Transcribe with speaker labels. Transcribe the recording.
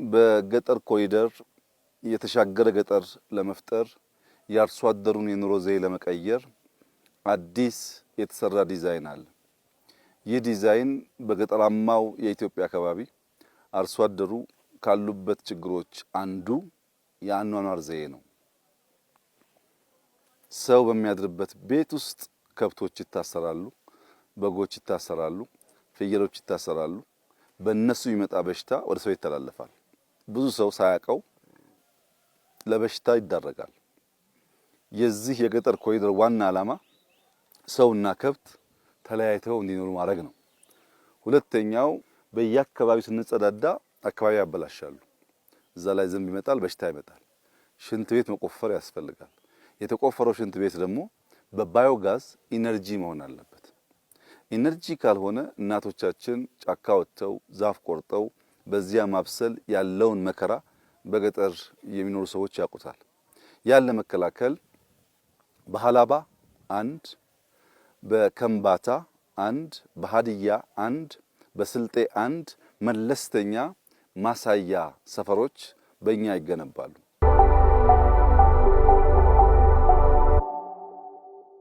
Speaker 1: በገጠር ኮሪደር የተሻገረ ገጠር ለመፍጠር የአርሶ አደሩን የኑሮ ዘዬ ለመቀየር አዲስ የተሰራ ዲዛይን አለ። ይህ ዲዛይን በገጠራማው የኢትዮጵያ አካባቢ አርሶ አደሩ ካሉበት ችግሮች አንዱ የአኗኗር ዘዬ ነው። ሰው በሚያድርበት ቤት ውስጥ ከብቶች ይታሰራሉ፣ በጎች ይታሰራሉ፣ ፍየሎች ይታሰራሉ። በእነሱ የሚመጣ በሽታ ወደ ሰው ይተላለፋል። ብዙ ሰው ሳያውቀው ለበሽታ ይዳረጋል። የዚህ የገጠር ኮሪደር ዋና ዓላማ ሰውና ከብት ተለያይተው እንዲኖሩ ማድረግ ነው። ሁለተኛው በየአካባቢው ስንጸዳዳ አካባቢ ያበላሻሉ። እዛ ላይ ዝንብ ይመጣል፣ በሽታ ይመጣል። ሽንት ቤት መቆፈር ያስፈልጋል። የተቆፈረው ሽንት ቤት ደግሞ በባዮጋዝ ኢነርጂ መሆን አለበት። ኢነርጂ ካልሆነ እናቶቻችን ጫካ ወጥተው ዛፍ ቆርጠው በዚያ ማብሰል ያለውን መከራ በገጠር የሚኖሩ ሰዎች ያውቁታል። ያን ለመከላከል በሃላባ አንድ፣ በከምባታ አንድ፣ በሃዲያ አንድ፣ በስልጤ አንድ መለስተኛ ማሳያ ሰፈሮች በእኛ ይገነባሉ።